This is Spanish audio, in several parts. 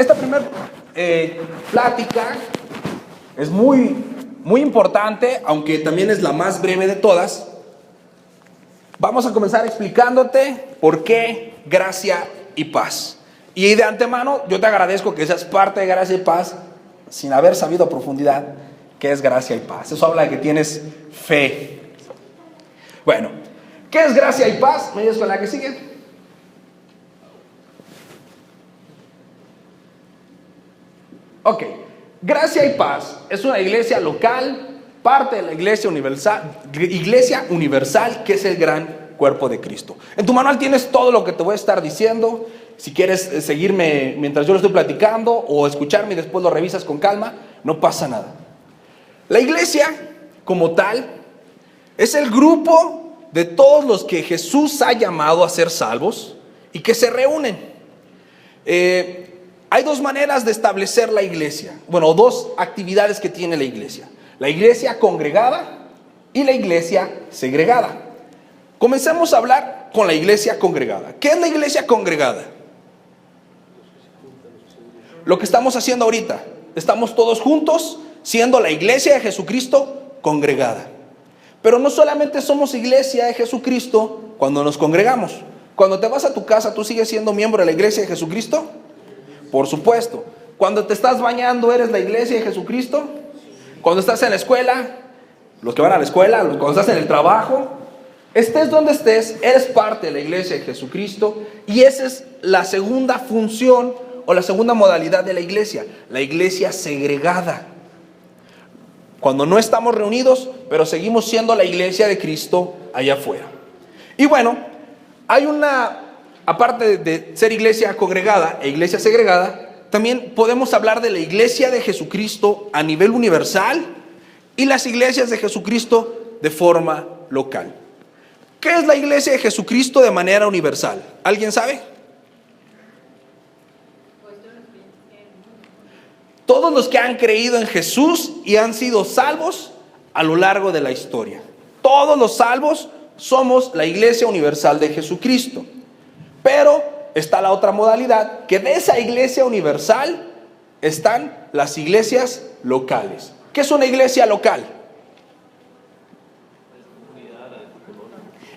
esta primera plática es muy importante, aunque también es la más breve de todas. Vamos a comenzar explicándote por qué gracia y paz. Y de antemano yo te agradezco que seas parte de gracia y paz sin haber sabido a profundidad qué es gracia y paz. Eso habla de que tienes fe. Bueno, ¿qué es gracia y paz? ¿Me ayudas con la que sigue? Ok, Gracia y Paz es una iglesia local, parte de la iglesia universal, que es el gran cuerpo de Cristo. En tu manual tienes todo lo que te voy a estar diciendo. Si quieres seguirme mientras yo lo estoy platicando o escucharme y después lo revisas con calma, no pasa nada. La iglesia como tal es el grupo de todos los que Jesús ha llamado a ser salvos y que se reúnen. Hay dos maneras de establecer la iglesia. Bueno, dos actividades que tiene la iglesia. La iglesia congregada y la iglesia segregada. Comencemos a hablar con la iglesia congregada. ¿Qué es la iglesia congregada? Lo que estamos haciendo ahorita. Estamos todos juntos siendo la iglesia de Jesucristo congregada. Pero no solamente somos iglesia de Jesucristo cuando nos congregamos. Cuando te vas a tu casa, ¿tú sigues siendo miembro de la iglesia de Jesucristo? Por supuesto. Cuando te estás bañando, ¿eres la iglesia de Jesucristo? Cuando estás en la escuela, los que van a la escuela, cuando estás en el trabajo, estés donde estés, eres parte de la iglesia de Jesucristo. Y esa es la segunda función o la segunda modalidad de la iglesia segregada. Cuando no estamos reunidos, pero seguimos siendo la iglesia de Cristo allá afuera. Y bueno, hay aparte de ser iglesia congregada e iglesia segregada, también podemos hablar de la iglesia de Jesucristo a nivel universal y las iglesias de Jesucristo de forma local. ¿Qué es la iglesia de Jesucristo de manera universal? ¿Alguien sabe? Todos los que han creído en Jesús y han sido salvos a lo largo de la historia. Todos los salvos somos la iglesia universal de Jesucristo. Pero está la otra modalidad, que de esa iglesia universal están las iglesias locales. ¿Qué es una iglesia local?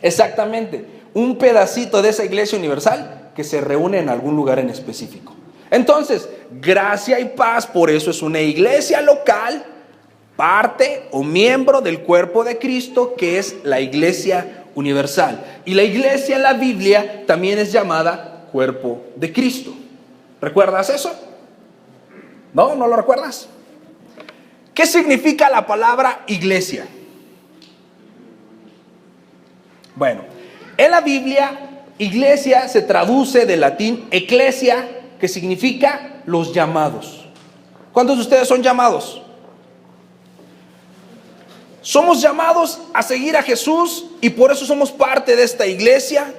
Exactamente, un pedacito de esa iglesia universal que se reúne en algún lugar en específico. Entonces, gracia y paz, por eso es una iglesia local, parte o miembro del cuerpo de Cristo, que es la iglesia universal. Y la iglesia en la Biblia también es llamada cuerpo de Cristo. ¿Recuerdas eso? ¿No? ¿No lo recuerdas? ¿Qué significa la palabra iglesia? Bueno, en la Biblia, iglesia se traduce del latín ecclesia, que significa los llamados. ¿Cuántos de ustedes son llamados? Somos llamados a seguir a Jesús y por eso somos parte de esta iglesia.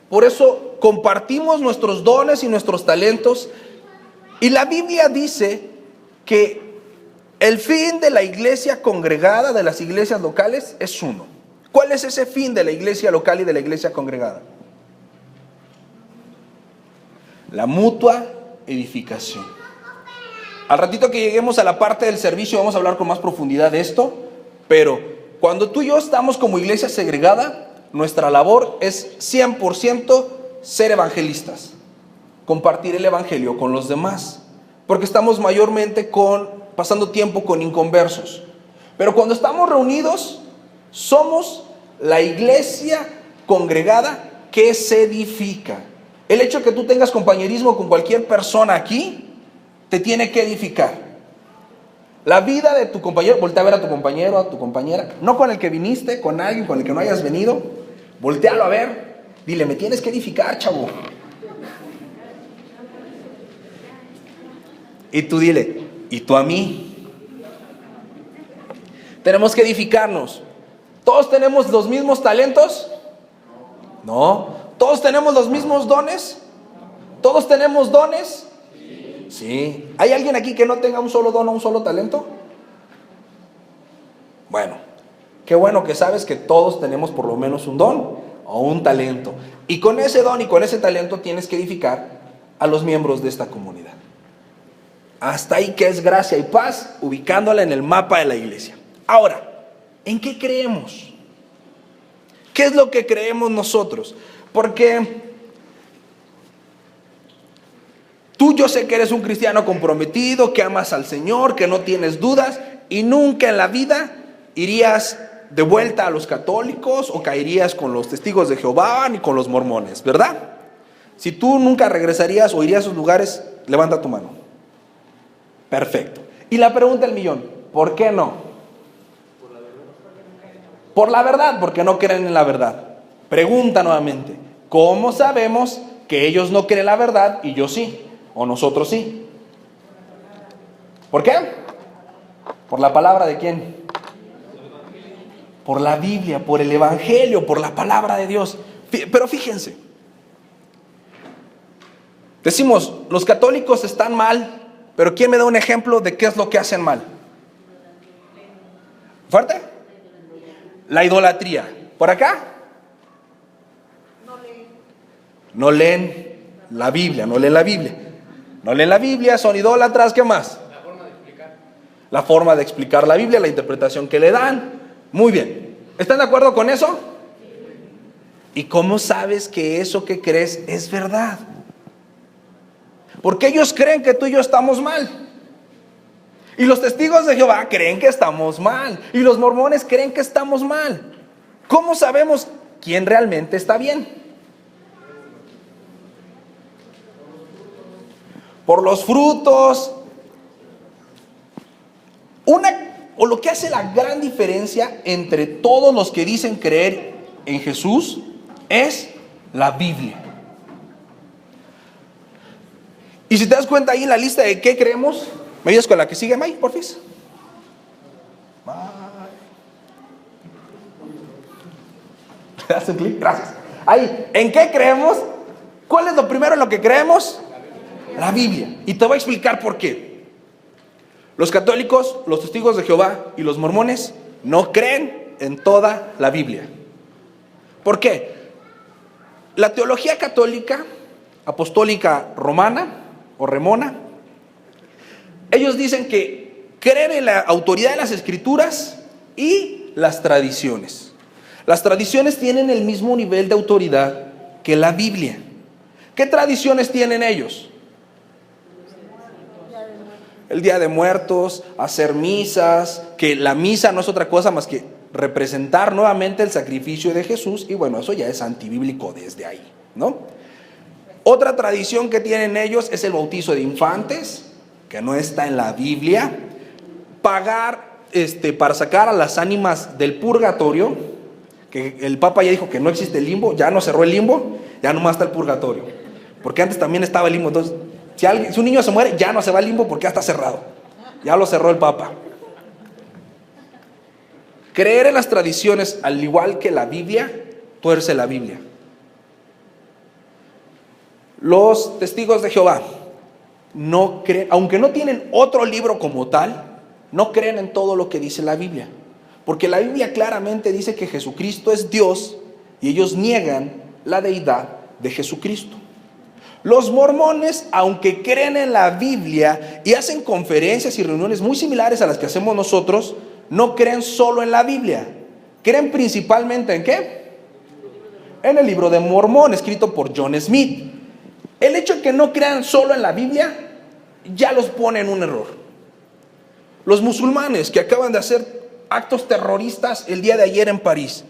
Por eso compartimos nuestros dones y nuestros talentos. Y la Biblia dice que el fin de la iglesia congregada, de las iglesias locales, es uno. ¿Cuál es ese fin de la iglesia local y de la iglesia congregada? La mutua edificación. Al ratito que lleguemos a la parte del servicio vamos a hablar con más profundidad de esto. Pero cuando tú y yo estamos como iglesia segregada, nuestra labor es 100% ser evangelistas, compartir el evangelio con los demás, porque estamos mayormente pasando tiempo con inconversos. Pero cuando estamos reunidos, somos la iglesia congregada que se edifica. El hecho de que tú tengas compañerismo con cualquier persona aquí, te tiene que edificar. La vida de tu compañero, voltea a ver a tu compañero, a tu compañera, no con el que viniste, con alguien con el que no hayas venido, voltealo a ver, dile, me tienes que edificar, chavo. Y tú dile, ¿y tú a mí? Tenemos que edificarnos. ¿Todos tenemos los mismos talentos? No. ¿Todos tenemos los mismos dones? ¿Todos tenemos dones? Sí. ¿Hay alguien aquí que no tenga un solo don o un solo talento? Bueno, qué bueno que sabes que todos tenemos por lo menos un don o un talento. Y con ese don y con ese talento tienes que edificar a los miembros de esta comunidad. Hasta ahí que es gracia y paz, ubicándola en el mapa de la iglesia. Ahora, ¿en qué creemos? ¿Qué es lo que creemos nosotros? Porque tú, yo sé que eres un cristiano comprometido, que amas al Señor, que no tienes dudas y nunca en la vida irías de vuelta a los católicos o caerías con los testigos de Jehová ni con los mormones, ¿verdad? Si tú nunca regresarías o irías a esos lugares, levanta tu mano. Perfecto. Y la pregunta del millón, ¿por qué no? Por la verdad, porque no creen en la verdad. Pregunta nuevamente, ¿cómo sabemos que ellos no creen la verdad y yo sí? ¿O nosotros sí? ¿Por qué? ¿Por la palabra de quién? Por la Biblia, por el Evangelio, por la palabra de Dios. Pero fíjense, decimos, los católicos están mal, pero ¿quién me da un ejemplo de qué es lo que hacen mal? ¿Fuerte? La idolatría. ¿Por acá? No leen la Biblia, no leen la Biblia. No leen la Biblia, son idólatras, ¿qué más? La forma de explicar la Biblia, la interpretación que le dan. Muy bien. ¿Están de acuerdo con eso? ¿Y cómo sabes que eso que crees es verdad? Porque ellos creen que tú y yo estamos mal. Y los testigos de Jehová creen que estamos mal. Y los mormones creen que estamos mal. ¿Cómo sabemos quién realmente está bien? Por los frutos. Lo que hace la gran diferencia entre todos los que dicen creer en Jesús es la Biblia. Y si te das cuenta ahí en la lista de qué creemos, ¿me ayudas con la que sigue, May, porfis? ¿Le das un clic? Gracias. Ahí, ¿en qué creemos? ¿Cuál es lo primero en lo que creemos? La Biblia. Y te voy a explicar por qué. Los católicos, los testigos de Jehová y los mormones no creen en toda la Biblia. ¿Por qué? La teología católica, apostólica romana o remona, ellos dicen que creen en la autoridad de las escrituras y las tradiciones. Las tradiciones tienen el mismo nivel de autoridad que la Biblia. ¿Qué tradiciones tienen ellos? El Día de Muertos, hacer misas, que la misa no es otra cosa más que representar nuevamente el sacrificio de Jesús, y bueno, eso ya es antibíblico desde ahí, ¿no? Otra tradición que tienen ellos es el bautizo de infantes, que no está en la Biblia. Pagar para sacar a las ánimas del purgatorio, que el Papa ya dijo que no existe el limbo, ya no cerró el limbo, ya nomás está el purgatorio, porque antes también estaba el limbo. Entonces, si un niño se muere, ya no se va al limbo porque ya está cerrado, ya lo cerró el Papa. Creer en las tradiciones, al igual que la Biblia, tuerce la Biblia. Los testigos de Jehová no creen, aunque no tienen otro libro como tal, no creen en todo lo que dice la Biblia, porque la Biblia claramente dice que Jesucristo es Dios y ellos niegan la deidad de Jesucristo. Los mormones, aunque creen en la Biblia y hacen conferencias y reuniones muy similares a las que hacemos nosotros, no creen solo en la Biblia. Creen principalmente ¿en qué? En el libro de Mormón, escrito por John Smith. El hecho de que no crean solo en la Biblia ya los pone en un error. Los musulmanes que acaban de hacer actos terroristas el día de ayer en París,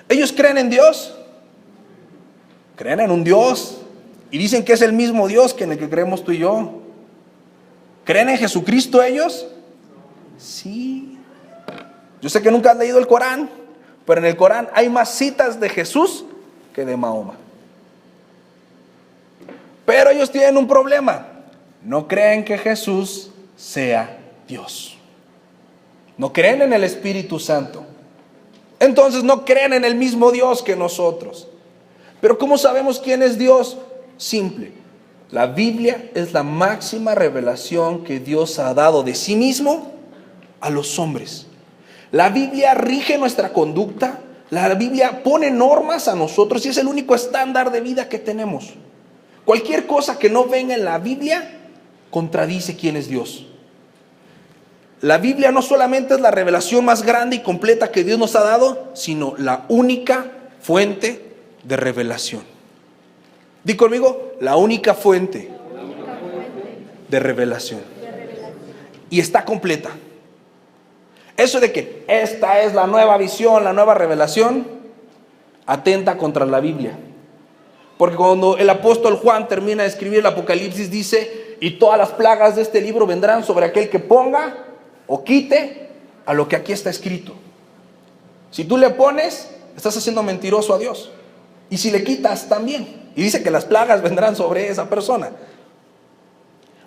¿ellos creen en Dios? Creen en un Dios y dicen que es el mismo Dios que en el que creemos tú y yo. ¿Creen en Jesucristo ellos? Sí. Yo sé que nunca han leído el Corán, pero en el Corán hay más citas de Jesús que de Mahoma. Pero ellos tienen un problema. No creen que Jesús sea Dios. No creen en el Espíritu Santo. Entonces no creen en el mismo Dios que nosotros. Pero ¿cómo sabemos quién es Dios? Simple. La Biblia es la máxima revelación que Dios ha dado de sí mismo a los hombres. La Biblia rige nuestra conducta. La Biblia pone normas a nosotros y es el único estándar de vida que tenemos. Cualquier cosa que no venga en la Biblia contradice quién es Dios. La Biblia no solamente es la revelación más grande y completa que Dios nos ha dado, sino la única fuente de revelación. Di conmigo, la única fuente de revelación. Y está completa. Eso de que esta es la nueva visión, la nueva revelación, atenta contra la Biblia. Porque cuando el apóstol Juan termina de escribir el Apocalipsis, dice: y todas las plagas de este libro vendrán sobre aquel que ponga o quite a lo que aquí está escrito. Si tú le pones, estás haciendo mentiroso a Dios. Y si le quitas, también. Y dice que las plagas vendrán sobre esa persona.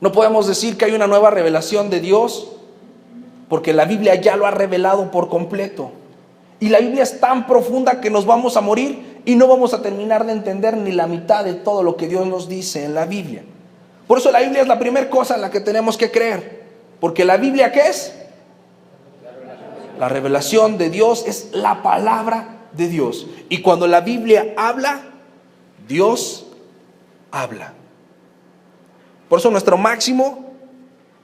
No podemos decir que hay una nueva revelación de Dios, porque la Biblia ya lo ha revelado por completo. Y la Biblia es tan profunda que nos vamos a morir y no vamos a terminar de entender ni la mitad de todo lo que Dios nos dice en la Biblia. Por eso la Biblia es la primera cosa en la que tenemos que creer. Porque la Biblia, ¿qué es? La revelación de Dios, es la palabra de Dios. Y cuando la Biblia habla, Dios habla. Por eso nuestro máximo,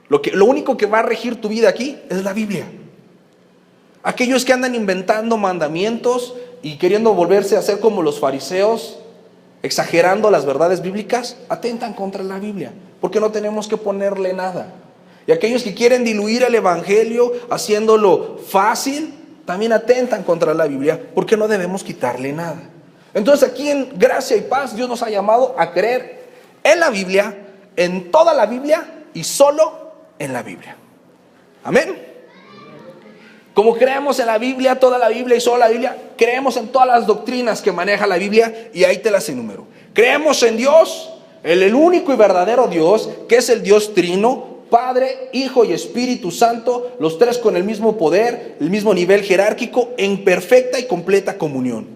lo único que va a regir tu vida aquí es la Biblia. Aquellos que andan inventando mandamientos y queriendo volverse a ser como los fariseos, exagerando las verdades bíblicas, atentan contra la Biblia, porque no tenemos que ponerle nada. Y aquellos que quieren diluir el evangelio haciéndolo fácil, también atentan contra la Biblia, porque no debemos quitarle nada. Entonces aquí en Gracia y Paz Dios nos ha llamado a creer en la Biblia, en toda la Biblia y solo en la Biblia. Amén. Como creemos en la Biblia, toda la Biblia y solo la Biblia, creemos en todas las doctrinas que maneja la Biblia, y ahí te las enumero. Creemos en Dios, el único y verdadero Dios, que es el Dios trino, Padre, Hijo y Espíritu Santo, los tres con el mismo poder, el mismo nivel jerárquico, en perfecta y completa comunión.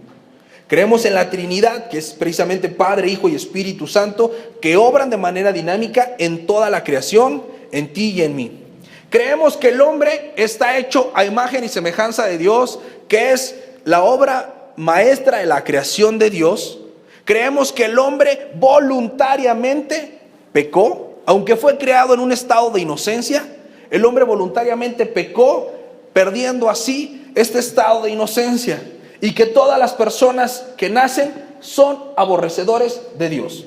Creemos en la Trinidad, que es precisamente Padre, Hijo y Espíritu Santo, que obran de manera dinámica en toda la creación, en ti y en mí. Creemos que el hombre está hecho a imagen y semejanza de Dios, que es la obra maestra de la creación de Dios. Creemos que el hombre voluntariamente pecó. Aunque fue creado en un estado de inocencia, el hombre voluntariamente pecó, perdiendo así este estado de inocencia. Y que todas las personas que nacen son aborrecedores de Dios.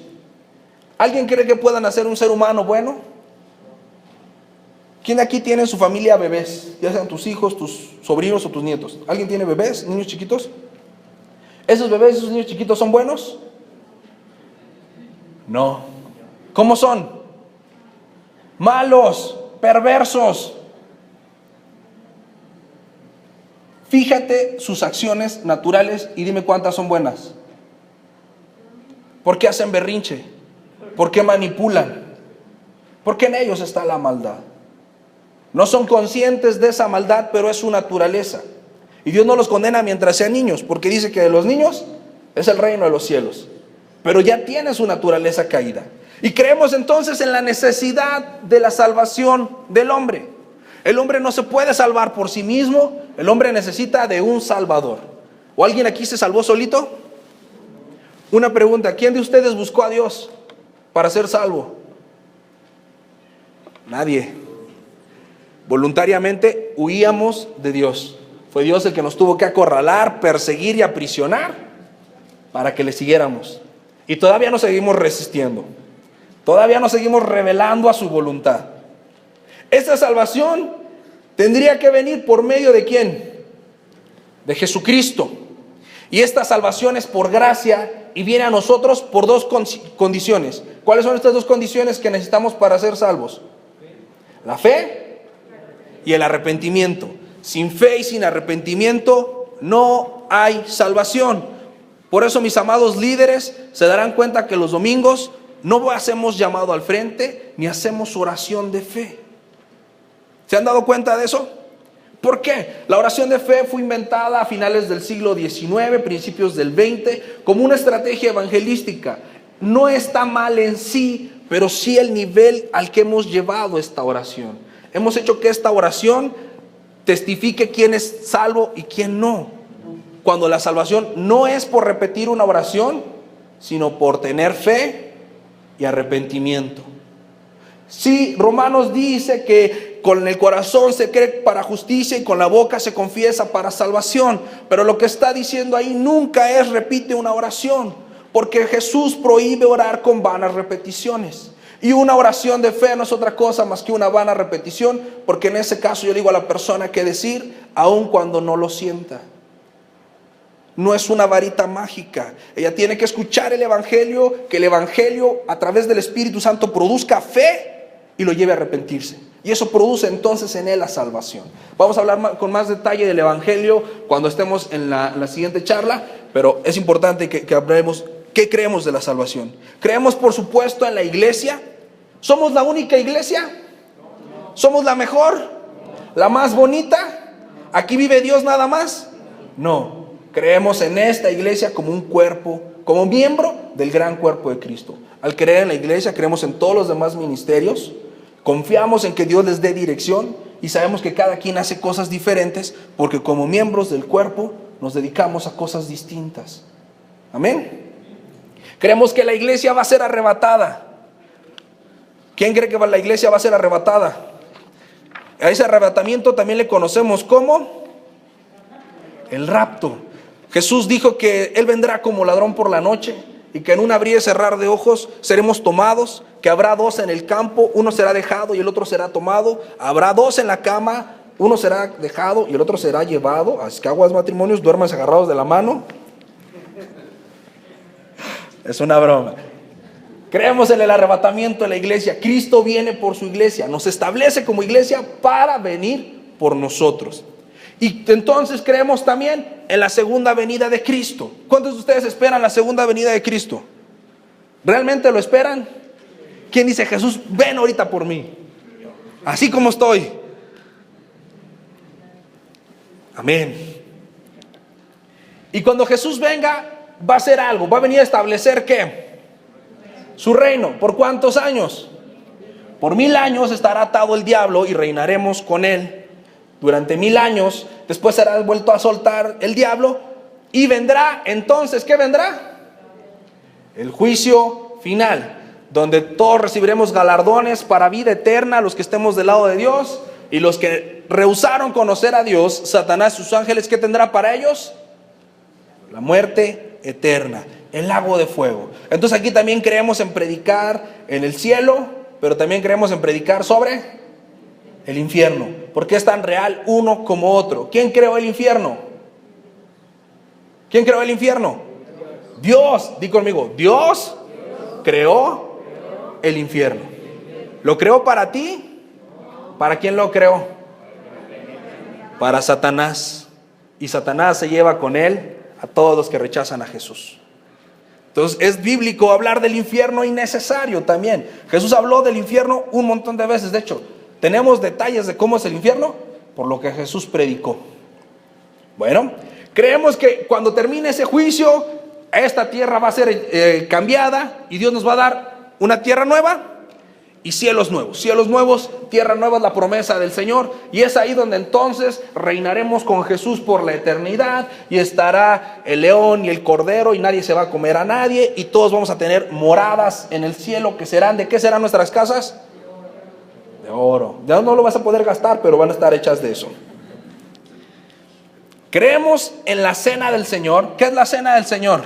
¿Alguien cree que pueda nacer un ser humano bueno? ¿Quién de aquí tiene en su familia bebés? Ya sean tus hijos, tus sobrinos o tus nietos. ¿Alguien tiene bebés, niños chiquitos? ¿Esos bebés, esos niños chiquitos son buenos? No. ¿Cómo son? Malos, perversos. Fíjate sus acciones naturales y dime cuántas son buenas. ¿Por qué hacen berrinche? ¿Por qué manipulan? Porque en ellos está la maldad. No son conscientes de esa maldad, pero es su naturaleza. Y Dios no los condena mientras sean niños, porque dice que de los niños es el reino de los cielos. Pero ya tiene su naturaleza caída. Y creemos entonces en la necesidad de la salvación del hombre. El hombre no se puede salvar por sí mismo. El hombre necesita de un salvador. ¿O alguien aquí se salvó solito? Una pregunta: ¿quién de ustedes buscó a Dios para ser salvo? Nadie. Voluntariamente huíamos de Dios. Fue Dios el que nos tuvo que acorralar, perseguir y aprisionar para que le siguiéramos. Y todavía nos seguimos resistiendo. Todavía nos seguimos rebelando a su voluntad. Esta salvación tendría que venir por medio de ¿quién? De Jesucristo. Y esta salvación es por gracia y viene a nosotros por dos condiciones. ¿Cuáles son estas dos condiciones que necesitamos para ser salvos? La fe y el arrepentimiento. Sin fe y sin arrepentimiento no hay salvación. Por eso, mis amados líderes, se darán cuenta que los domingos no hacemos llamado al frente ni hacemos oración de fe. ¿Se han dado cuenta de eso? ¿Por qué? La oración de fe fue inventada a finales del siglo XIX, principios del XX, como una estrategia evangelística. No está mal en sí, pero sí el nivel al que hemos llevado esta oración. Hemos hecho que esta oración testifique quién es salvo y quién no. Cuando la salvación no es por repetir una oración, sino por tener fe y arrepentimiento. Sí, Romanos dice que con el corazón se cree para justicia y con la boca se confiesa para salvación. Pero lo que está diciendo ahí nunca es repite una oración, porque Jesús prohíbe orar con vanas repeticiones. Y una oración de fe no es otra cosa más que una vana repetición, porque en ese caso yo le digo a la persona qué decir, aun cuando no lo sienta. No es una varita mágica. Ella tiene que escuchar el Evangelio, que el Evangelio a través del Espíritu Santo produzca fe y lo lleve a arrepentirse. Y eso produce entonces en él la salvación. Vamos a hablar con más detalle del Evangelio cuando estemos en la siguiente charla, pero es importante que hablemos qué creemos de la salvación. Creemos, por supuesto, en la iglesia. ¿Somos la única iglesia? ¿Somos la mejor? ¿La más bonita? ¿Aquí vive Dios nada más? No. Creemos en esta iglesia como un cuerpo, como miembro del gran cuerpo de Cristo. Al creer en la iglesia, creemos en todos los demás ministerios, confiamos en que Dios les dé dirección y sabemos que cada quien hace cosas diferentes porque como miembros del cuerpo nos dedicamos a cosas distintas. Amén. Creemos que la iglesia va a ser arrebatada. ¿Quién cree que la iglesia va a ser arrebatada? A ese arrebatamiento también le conocemos como el rapto. Jesús dijo que Él vendrá como ladrón por la noche y que en un abrir y cerrar de ojos seremos tomados, que habrá dos en el campo, uno será dejado y el otro será tomado, habrá dos en la cama, uno será dejado y el otro será llevado. Así que aguas matrimonios, duérmanse agarrados de la mano. Es una broma. Creemos en el arrebatamiento de la iglesia. Cristo viene por su iglesia, nos establece como iglesia para venir por nosotros. Y entonces creemos también en la segunda venida de Cristo. ¿Cuántos de ustedes esperan la segunda venida de Cristo? ¿Realmente lo esperan? ¿Quién dice, Jesús, ven ahorita por mí? Así como estoy. Amén. Y cuando Jesús venga, va a hacer algo. Va a venir a establecer ¿qué? Su reino. ¿Por cuántos años? Por 1000 años estará atado el diablo y reinaremos con él. Durante 1000 años, después será vuelto a soltar el diablo y vendrá, entonces, ¿qué vendrá? El juicio final, donde todos recibiremos galardones para vida eterna, los que estemos del lado de Dios, y los que rehusaron conocer a Dios, Satanás y sus ángeles, ¿qué tendrá para ellos? La muerte eterna, el lago de fuego. Entonces aquí también creemos en predicar en el cielo, pero también creemos en predicar sobre el infierno, porque es tan real uno como otro. ¿Quién creó el infierno? ¿Quién creó el infierno? Dios. Di conmigo, Dios creó el infierno. ¿Lo creó para ti? ¿Para quién lo creó? Para Satanás. Y Satanás se lleva con él a todos los que rechazan a Jesús. Entonces es bíblico hablar del infierno y necesario también. Jesús habló del infierno un montón de veces. De hecho, tenemos detalles de cómo es el infierno por lo que Jesús predicó. Bueno, creemos que cuando termine ese juicio, esta tierra va a ser cambiada y Dios nos va a dar una tierra nueva y cielos nuevos. Cielos nuevos, tierra nueva es la promesa del Señor y es ahí donde entonces reinaremos con Jesús por la eternidad y estará el león y el cordero y nadie se va a comer a nadie y todos vamos a tener moradas en el cielo que serán, ¿de qué serán nuestras casas? Oro. Ya no lo vas a poder gastar, pero van a estar hechas de eso. Creemos en la cena del Señor. ¿Qué es la cena del Señor?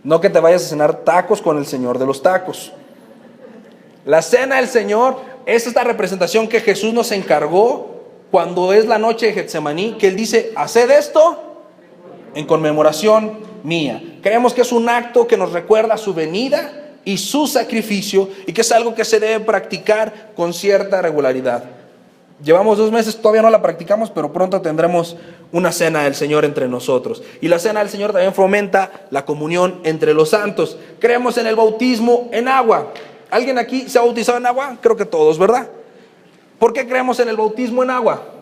No que te vayas a cenar tacos con el Señor de los tacos. La cena del Señor es esta representación que Jesús nos encargó cuando es la noche de Getsemaní, que Él dice, haced esto en conmemoración mía. Creemos que es un acto que nos recuerda su venida y su sacrificio, y que es algo que se debe practicar con cierta regularidad. Llevamos 2 meses, todavía no la practicamos, pero pronto tendremos una cena del Señor entre nosotros. Y la cena del Señor también fomenta la comunión entre los santos. Creemos en el bautismo en agua. ¿Alguien aquí se ha bautizado en agua? Creo que todos, ¿verdad? ¿Por qué creemos en el bautismo en agua?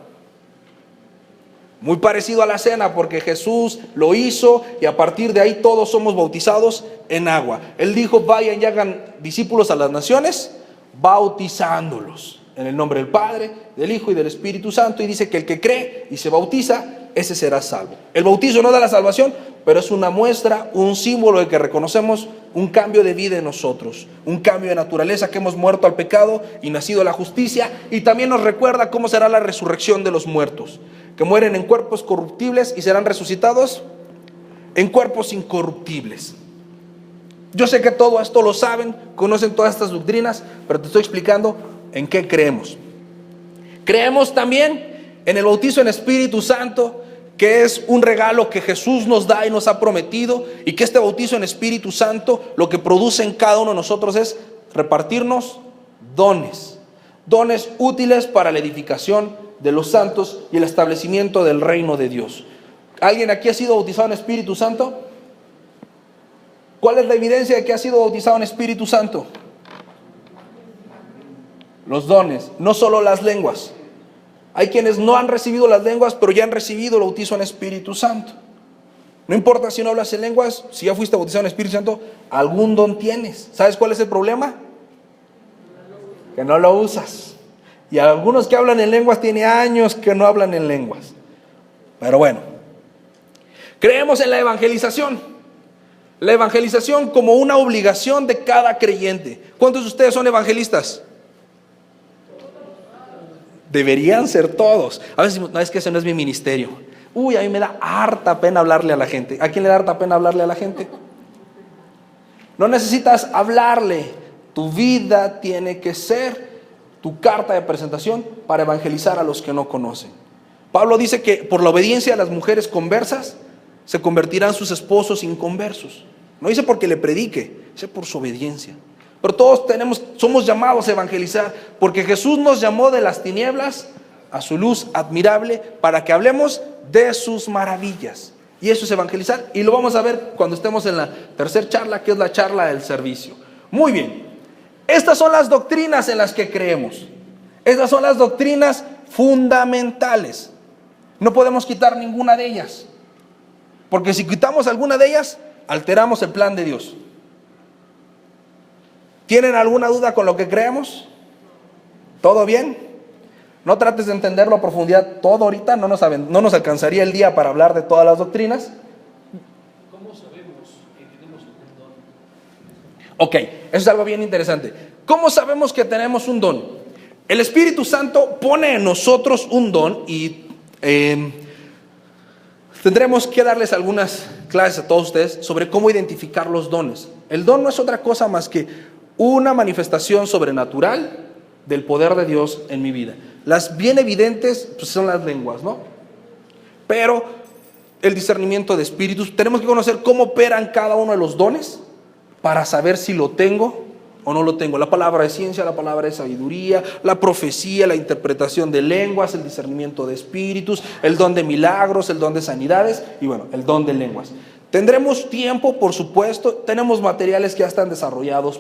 Muy parecido a la cena, porque Jesús lo hizo y a partir de ahí todos somos bautizados en agua. Él dijo, vayan y hagan discípulos a las naciones, bautizándolos en el nombre del Padre, del Hijo y del Espíritu Santo. Y dice que el que cree y se bautiza, ese será salvo. El bautizo no da la salvación, pero es una muestra, un símbolo de que reconocemos un cambio de vida en nosotros, un cambio de naturaleza, que hemos muerto al pecado y nacido a la justicia, y también nos recuerda cómo será la resurrección de los muertos, que mueren en cuerpos corruptibles y serán resucitados en cuerpos incorruptibles. Yo sé que todo esto lo saben, conocen todas estas doctrinas, pero te estoy explicando en qué creemos. Creemos también en el bautizo en Espíritu Santo, que es un regalo que Jesús nos da y nos ha prometido, y que este bautizo en Espíritu Santo lo que produce en cada uno de nosotros es repartirnos dones útiles para la edificación de los santos y el establecimiento del reino de Dios. ¿Alguien aquí ha sido bautizado en Espíritu Santo? ¿Cuál es la evidencia de que ha sido bautizado en Espíritu Santo? Los dones, no solo las lenguas. Hay quienes no han recibido las lenguas, pero ya han recibido el bautizo en Espíritu Santo. No importa si no hablas en lenguas, si ya fuiste bautizado en Espíritu Santo, algún don tienes. ¿Sabes cuál es el problema? Que no lo usas. Y algunos que hablan en lenguas tienen años que no hablan en lenguas. Pero bueno, creemos en la evangelización. La evangelización como una obligación de cada creyente. ¿Cuántos de ustedes son evangelistas? Deberían ser todos. A veces decimos, no, es que ese no es mi ministerio. A mí me da harta pena hablarle a la gente. ¿A quién le da harta pena hablarle a la gente? No necesitas hablarle. Tu vida tiene que ser tu carta de presentación para evangelizar a los que no conocen. Pablo dice que por la obediencia a las mujeres conversas se convertirán sus esposos inconversos. No dice porque le predique, dice por su obediencia. Pero todos somos llamados a evangelizar, porque Jesús nos llamó de las tinieblas a su luz admirable para que hablemos de sus maravillas. Y eso es evangelizar, y lo vamos a ver cuando estemos en la tercera charla, que es la charla del servicio. Muy bien, estas son las doctrinas en las que creemos. Estas son las doctrinas fundamentales. No podemos quitar ninguna de ellas, porque si quitamos alguna de ellas, alteramos el plan de Dios. ¿Tienen alguna duda con lo que creemos? ¿Todo bien? No trates de entenderlo a profundidad todo ahorita, no nos alcanzaría el día para hablar de todas las doctrinas. ¿Cómo sabemos que tenemos un don? Ok, eso es algo bien interesante. ¿Cómo sabemos que tenemos un don? El Espíritu Santo pone en nosotros un don y tendremos que darles algunas clases a todos ustedes sobre cómo identificar los dones. El don no es otra cosa más que una manifestación sobrenatural del poder de Dios en mi vida. Las bien evidentes pues, son las lenguas, ¿no? Pero el discernimiento de espíritus, tenemos que conocer cómo operan cada uno de los dones para saber si lo tengo o no lo tengo. La palabra de ciencia, la palabra de sabiduría, la profecía, la interpretación de lenguas, el discernimiento de espíritus, el don de milagros, el don de sanidades y bueno, el don de lenguas. Tendremos tiempo, por supuesto, tenemos materiales que ya están desarrollados,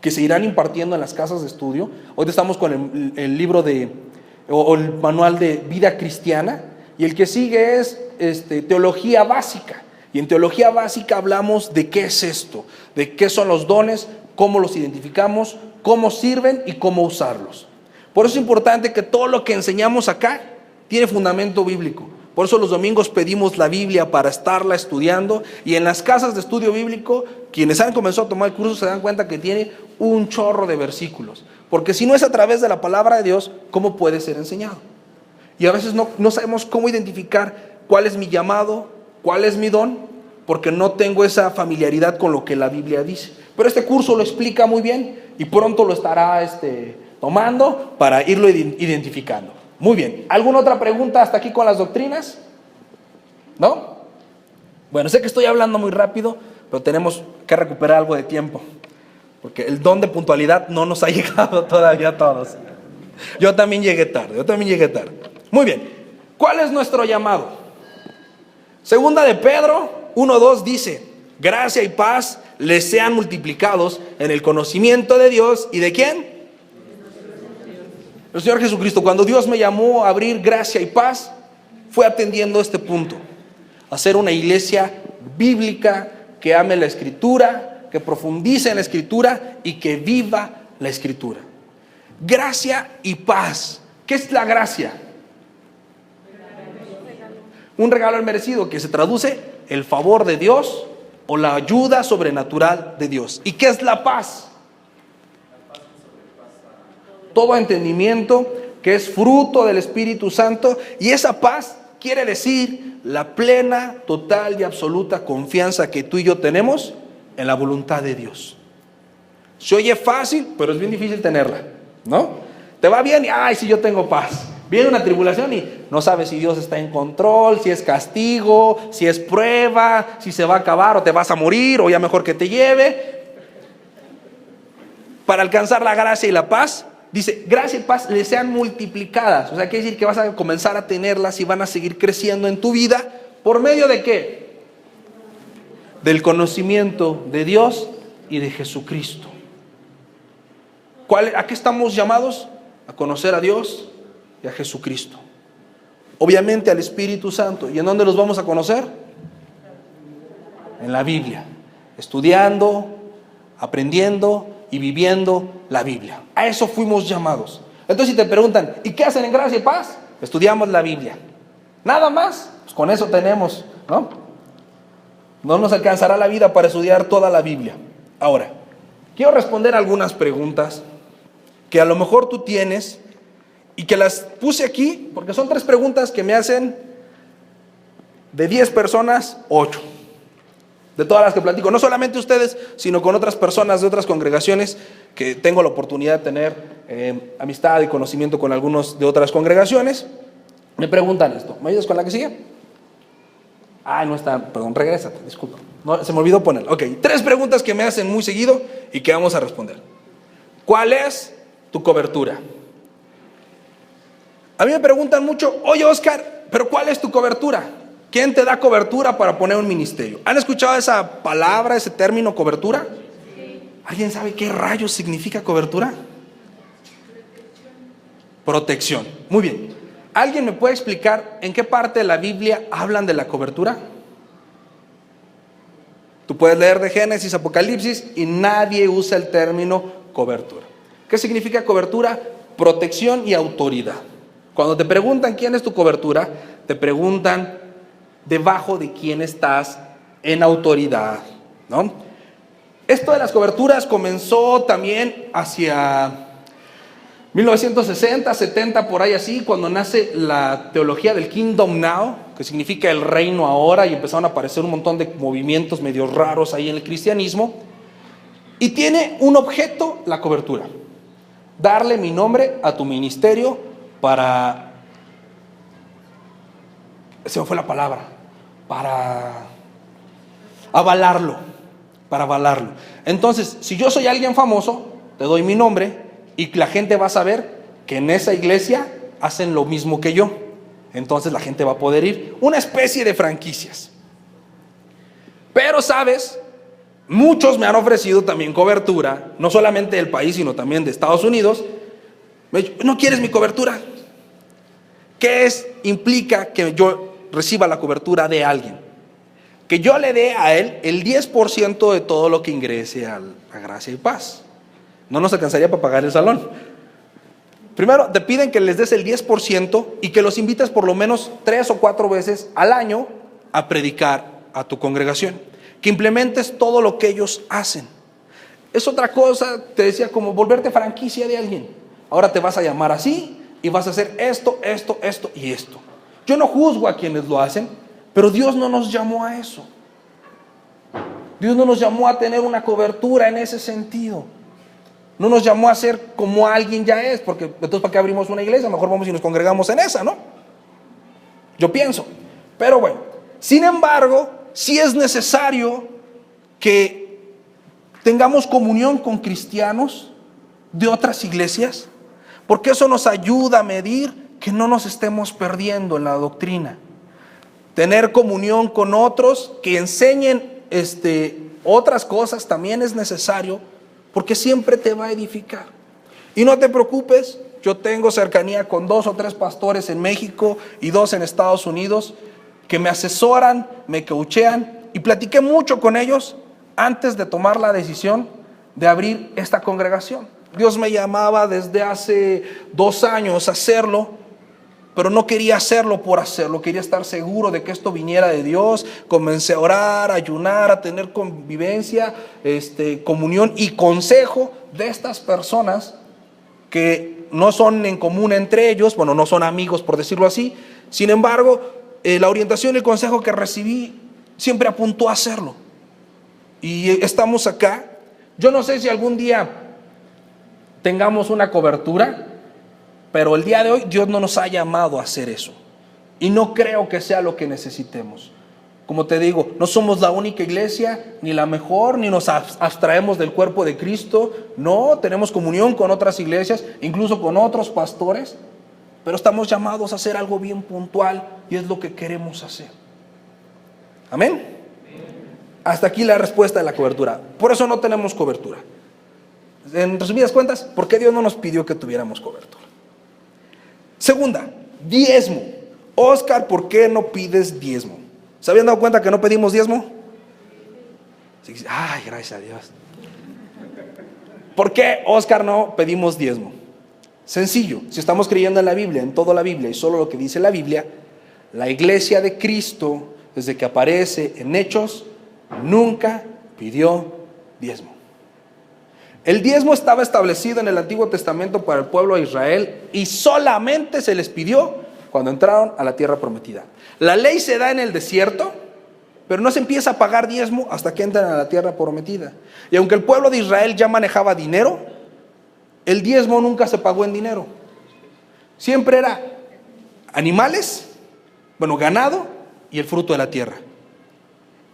que se irán impartiendo en las casas de estudio. Hoy estamos con el libro o el manual de vida cristiana, y el que sigue es teología básica. Y en teología básica hablamos de qué es esto, de qué son los dones, cómo los identificamos, cómo sirven y cómo usarlos. Por eso es importante que todo lo que enseñamos acá tiene fundamento bíblico. Por eso los domingos pedimos la Biblia para estarla estudiando, y en las casas de estudio bíblico, quienes han comenzado a tomar el curso se dan cuenta que tiene un chorro de versículos, porque si no es a través de la palabra de Dios, ¿cómo puede ser enseñado? Y a veces no sabemos cómo identificar cuál es mi llamado, cuál es mi don, porque no tengo esa familiaridad con lo que la Biblia dice. Pero este curso lo explica muy bien y pronto lo estará tomando para irlo identificando. Muy bien, ¿alguna otra pregunta hasta aquí con las doctrinas? ¿No? Bueno, sé que estoy hablando muy rápido, pero tenemos que recuperar algo de tiempo, porque el don de puntualidad no nos ha llegado todavía a todos. Yo también llegué tarde. Muy bien, ¿cuál es nuestro llamado? Segunda de Pedro 1:2 dice: gracia y paz les sean multiplicados en el conocimiento de Dios y ¿de quién? El Señor Jesucristo. Cuando Dios me llamó a abrir Gracia y Paz, fue atendiendo este punto: hacer una iglesia bíblica que ame la Escritura, que profundice en la Escritura y que viva la Escritura. Gracia y paz. ¿Qué es la gracia? Un regalo inmerecido, que se traduce el favor de Dios o la ayuda sobrenatural de Dios. ¿Y qué es la paz? Todo entendimiento, que es fruto del Espíritu Santo, y esa paz quiere decir la plena, total y absoluta confianza que tú y yo tenemos en la voluntad de Dios. Se oye fácil, pero es bien difícil tenerla, ¿no? Te va bien y, ay, sí, yo tengo paz. Viene una tribulación y no sabes si Dios está en control, si es castigo, si es prueba, si se va a acabar o te vas a morir, o ya mejor que te lleve. Para alcanzar la gracia y la paz, dice, gracia y paz les sean multiplicadas. O sea, quiere decir que vas a comenzar a tenerlas y van a seguir creciendo en tu vida. ¿Por medio de qué? Del conocimiento de Dios y de Jesucristo. ¿A qué estamos llamados? A conocer a Dios y a Jesucristo. Obviamente al Espíritu Santo. ¿Y en dónde los vamos a conocer? En la Biblia. Estudiando, aprendiendo y viviendo la Biblia. A eso fuimos llamados. Entonces si te preguntan, ¿y qué hacen en gracia y paz? Estudiamos la Biblia. Nada más, pues con eso tenemos, ¿no? No nos alcanzará la vida para estudiar toda la Biblia. Ahora, quiero responder algunas preguntas que a lo mejor tú tienes y que las puse aquí porque son 3 preguntas que me hacen de 10 personas, 8. De todas las que platico, no solamente ustedes, sino con otras personas de otras congregaciones que tengo la oportunidad de tener amistad y conocimiento con algunos de otras congregaciones. Me preguntan esto. ¿Me ayudas con la que sigue? No está, perdón, regrésate, disculpa. No, se me olvidó poner. Ok, 3 preguntas que me hacen muy seguido y que vamos a responder. ¿Cuál es tu cobertura? A mí me preguntan mucho, oye Oscar, ¿pero cuál es tu cobertura? ¿Quién te da cobertura para poner un ministerio? ¿Han escuchado esa palabra, ese término, cobertura? Sí. ¿Alguien sabe qué rayos significa cobertura? Protección. Muy bien. ¿Alguien me puede explicar en qué parte de la Biblia hablan de la cobertura? Tú puedes leer de Génesis, Apocalipsis y nadie usa el término cobertura. ¿Qué significa cobertura? Protección y autoridad. Cuando te preguntan quién es tu cobertura, te preguntan debajo de quién estás en autoridad, ¿no? Esto de las coberturas comenzó también hacia 1960, 70, por ahí así, cuando nace la teología del Kingdom Now, que significa el reino ahora, y empezaron a aparecer un montón de movimientos medio raros ahí en el cristianismo, y tiene un objeto la cobertura: darle mi nombre a tu ministerio para, se me fue la palabra, para avalarlo. Entonces, si yo soy alguien famoso, te doy mi nombre y la gente va a saber que en esa iglesia hacen lo mismo que yo. Entonces la gente va a poder ir. Una especie de franquicias. Pero, ¿sabes? Muchos me han ofrecido también cobertura, no solamente del país, sino también de Estados Unidos. Me han dicho, ¿no quieres mi cobertura? ¿Qué implica que yo reciba la cobertura de alguien? Que yo le dé a él el 10% de todo lo que ingrese a Gracia y Paz. No nos alcanzaría para pagar el salón. Primero, te piden que les des el 10% y que los invites por lo menos 3 o 4 veces al año a predicar a tu congregación. Que implementes todo lo que ellos hacen. Es otra cosa, te decía, como volverte franquicia de alguien. Ahora te vas a llamar así y vas a hacer esto y esto. Yo no juzgo a quienes lo hacen, pero Dios no nos llamó a eso. Dios no nos llamó a tener una cobertura en ese sentido. No nos llamó a ser como alguien ya es, porque entonces ¿para qué abrimos una iglesia? Mejor vamos y nos congregamos en esa, ¿no? Yo pienso. Pero bueno, sin embargo, sí es necesario que tengamos comunión con cristianos de otras iglesias, porque eso nos ayuda a medir que no nos estemos perdiendo en la doctrina. Tener comunión con otros que enseñen otras cosas también es necesario, porque siempre te va a edificar. Y no te preocupes, yo tengo cercanía con 2 o 3 pastores en México y 2 en Estados Unidos que me asesoran, me coachean, y platiqué mucho con ellos antes de tomar la decisión de abrir esta congregación. Dios me llamaba desde hace 2 años a hacerlo, pero no quería hacerlo por hacerlo, quería estar seguro de que esto viniera de Dios. Comencé a orar, a ayunar, a tener convivencia, comunión y consejo de estas personas que no son en común entre ellos, bueno, no son amigos por decirlo así. Sin embargo, la orientación y el consejo que recibí siempre apuntó a hacerlo. Y estamos acá. Yo no sé si algún día tengamos una cobertura, pero el día de hoy Dios no nos ha llamado a hacer eso. Y no creo que sea lo que necesitemos. Como te digo, no somos la única iglesia, ni la mejor, ni nos abstraemos del cuerpo de Cristo. No, tenemos comunión con otras iglesias, incluso con otros pastores. Pero estamos llamados a hacer algo bien puntual y es lo que queremos hacer. Amén. Hasta aquí la respuesta de la cobertura. Por eso no tenemos cobertura. En resumidas cuentas, ¿por qué Dios no nos pidió que tuviéramos cobertura? Segunda, diezmo. Oscar, ¿por qué no pides diezmo? ¿Se habían dado cuenta que no pedimos diezmo? Ay, gracias a Dios. ¿Por qué, Oscar, no pedimos diezmo? Sencillo, si estamos creyendo en la Biblia, en toda la Biblia y solo lo que dice la Biblia, la iglesia de Cristo, desde que aparece en Hechos, nunca pidió diezmo. El diezmo estaba establecido en el Antiguo Testamento para el pueblo de Israel y solamente se les pidió cuando entraron a la tierra prometida. La ley se da en el desierto, pero no se empieza a pagar diezmo hasta que entran a la tierra prometida. Y aunque el pueblo de Israel ya manejaba dinero, el diezmo nunca se pagó en dinero. Siempre era animales, ganado y el fruto de la tierra.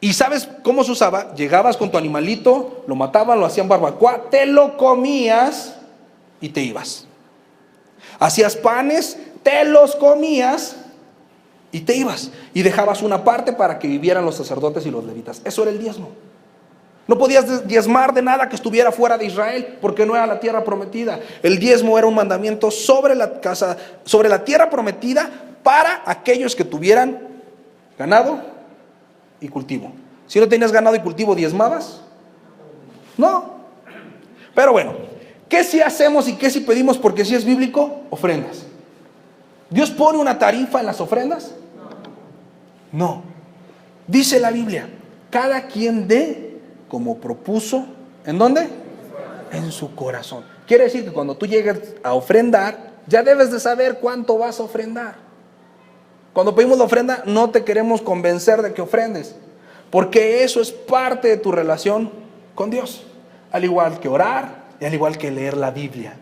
¿Y sabes cómo se usaba? Llegabas con tu animalito, lo mataban, lo hacían barbacoa, te lo comías y te ibas. Hacías panes, te los comías y te ibas. Y dejabas una parte para que vivieran los sacerdotes y los levitas. Eso era el diezmo. No podías diezmar de nada que estuviera fuera de Israel, porque no era la tierra prometida. El diezmo era un mandamiento sobre la tierra prometida para aquellos que tuvieran ganado y cultivo. Si no tenías ganado y cultivo, ¿diezmabas? No. Pero bueno, ¿qué si hacemos y qué si pedimos? Porque si es bíblico, ofrendas. ¿Dios pone una tarifa en las ofrendas? No. Dice la Biblia, cada quien dé como propuso. ¿En dónde? En su corazón. Quiere decir que cuando tú llegues a ofrendar, ya debes de saber cuánto vas a ofrendar. Cuando pedimos la ofrenda, no te queremos convencer de que ofrendes, porque eso es parte de tu relación con Dios. Al igual que orar y al igual que leer la Biblia.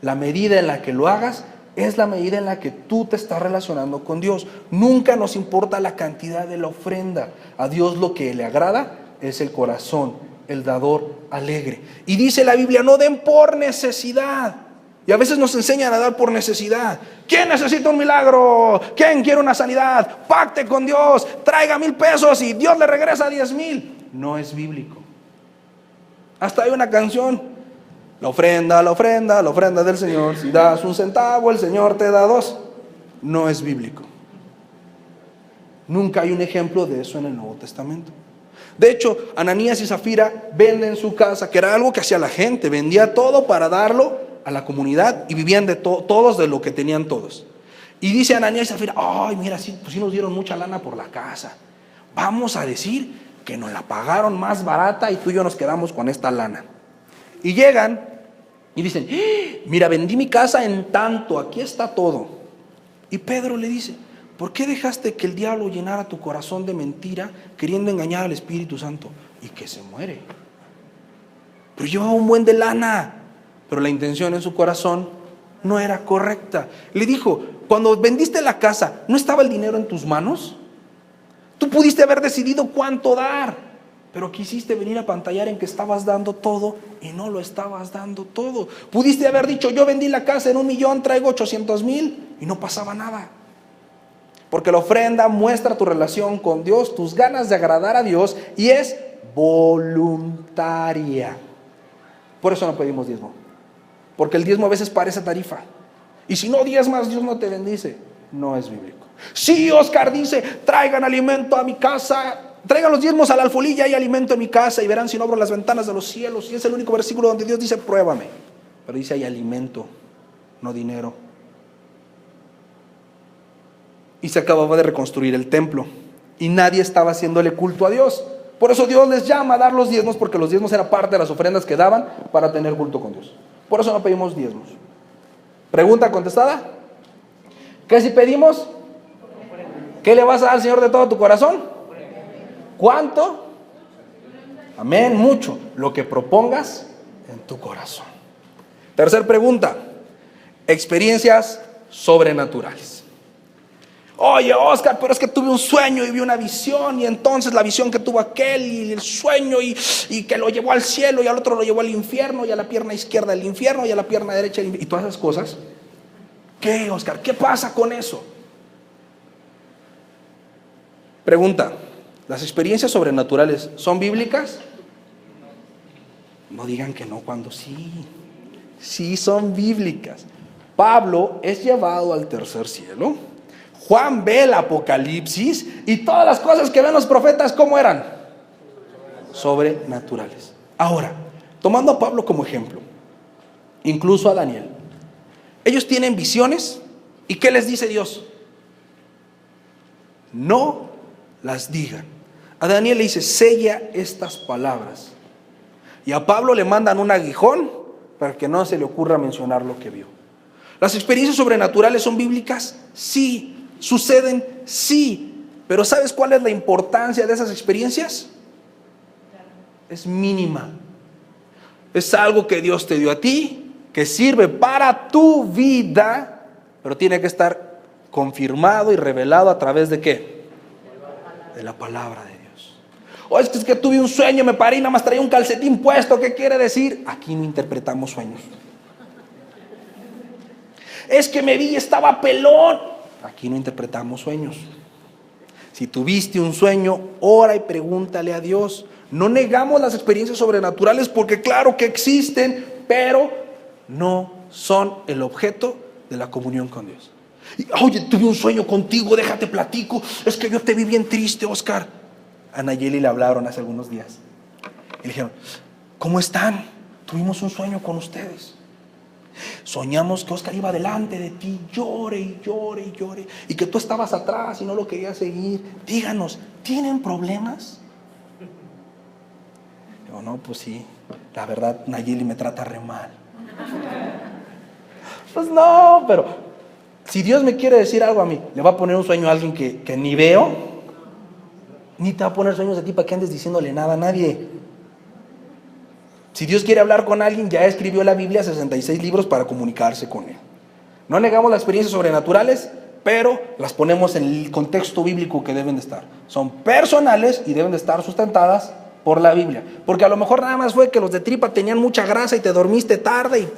La medida en la que lo hagas es la medida en la que tú te estás relacionando con Dios. Nunca nos importa la cantidad de la ofrenda. A Dios lo que le agrada es el corazón, el dador alegre. Y dice la Biblia, no den por necesidad. Y a veces nos enseñan a dar por necesidad. ¿Quién necesita un milagro? ¿Quién quiere una sanidad? Pacte con Dios, traiga 1,000 pesos y Dios le regresa 10,000. No es bíblico. Hasta hay una canción: la ofrenda del Señor. Si das 1 centavo, el Señor te da 2. No es bíblico. Nunca hay un ejemplo de eso en el Nuevo Testamento. De hecho, Ananías y Zafira venden su casa, que era algo que hacía la gente. Vendía todo para darlo a la comunidad y vivían de todos de lo que tenían todos. Y dice Ananías y Zafira: ay, mira, sí nos dieron mucha lana por la casa. Vamos a decir que nos la pagaron más barata y tú y yo nos quedamos con esta lana. Y llegan y dicen: mira, vendí mi casa en tanto, aquí está todo. Y Pedro le dice: ¿por qué dejaste que el diablo llenara tu corazón de mentira, queriendo engañar al Espíritu Santo? Y que se muere. Pero llevaba un buen de lana, pero la intención en su corazón no era correcta. Le dijo: cuando vendiste la casa, ¿no estaba el dinero en tus manos? Tú pudiste haber decidido cuánto dar, pero quisiste venir a pantallar en que estabas dando todo y no lo estabas dando todo. Pudiste haber dicho: yo vendí la casa en 1,000,000, traigo 800,000 y no pasaba nada. Porque la ofrenda muestra tu relación con Dios, tus ganas de agradar a Dios, y es voluntaria. Por eso no pedimos diezmo. Porque el diezmo a veces parece tarifa. Y si no diezmas, Dios no te bendice. No es bíblico. Sí, Oscar dice: traigan alimento a mi casa, traigan los diezmos al alfolí, ya hay alimento en mi casa, y verán si no abro las ventanas de los cielos. Y es el único versículo donde Dios dice: pruébame. Pero dice: hay alimento, no dinero. y se acababa de reconstruir el templo y nadie estaba haciéndole culto a Dios. Por eso Dios les llama a dar los diezmos, porque los diezmos eran parte de las ofrendas que daban para tener culto con Dios. Por eso no pedimos diezmos. Pregunta contestada. ¿Qué si pedimos? ¿Qué le vas a dar al Señor de todo tu corazón? ¿Cuánto? Amén, mucho. Lo que propongas en tu corazón. Tercer pregunta. Experiencias sobrenaturales. Oye, Oscar, pero es que tuve un sueño y vi una visión, y entonces la visión que tuvo aquel y el sueño y que lo llevó al cielo y al otro lo llevó al infierno y a la pierna izquierda del infierno y a la pierna derecha del infierno, y todas esas cosas. ¿Qué, Oscar? ¿Qué pasa con eso? Pregunta, ¿las experiencias sobrenaturales son bíblicas? No digan que no cuando sí. Sí son bíblicas. Pablo es llevado al tercer cielo. Juan ve el Apocalipsis y todas las cosas que ven los profetas, ¿cómo eran? Sobrenaturales. Ahora, tomando a Pablo como ejemplo, incluso a Daniel, ellos tienen visiones y ¿qué les dice Dios? No las digan. A Daniel le dice, sella estas palabras. Y a Pablo le mandan un aguijón para que no se le ocurra mencionar lo que vio. ¿Las experiencias sobrenaturales son bíblicas? Sí. ¿Suceden? Sí. Pero ¿sabes cuál es la importancia de esas experiencias? Es mínima. Es algo que Dios te dio a ti, que sirve para tu vida, pero tiene que estar confirmado y revelado a través de ¿qué? De la palabra de Dios. O es que tuve un sueño, me paré y nada más traía un calcetín puesto. ¿Qué quiere decir? Aquí no interpretamos sueños. Es que me vi y estaba pelón. Aquí no interpretamos sueños. Si tuviste un sueño, ora y pregúntale a Dios. No negamos las experiencias sobrenaturales porque claro que existen, pero no son el objeto de la comunión con Dios. Y, oye, tuve un sueño contigo, déjate platico. Es que yo te vi bien triste, Oscar. A Nayeli le hablaron hace algunos días. Y le dijeron, ¿cómo están? Tuvimos un sueño con ustedes. Soñamos que Oscar iba delante de ti, llore y llore y llore, y que tú estabas atrás y no lo querías seguir. Díganos, ¿tienen problemas? Digo, no, pues sí, la verdad Nayeli me trata re mal. Pues no, pero si Dios me quiere decir algo a mí, le va a poner un sueño a alguien que ni veo, ni te va a poner sueños de ti para que andes diciéndole nada a nadie. Si Dios quiere hablar con alguien, ya escribió la Biblia 66 libros para comunicarse con él. No negamos las experiencias sobrenaturales, pero las ponemos en el contexto bíblico que deben de estar. Son personales y deben de estar sustentadas por la Biblia. Porque a lo mejor nada más fue que los de tripa tenían mucha grasa y te dormiste tarde y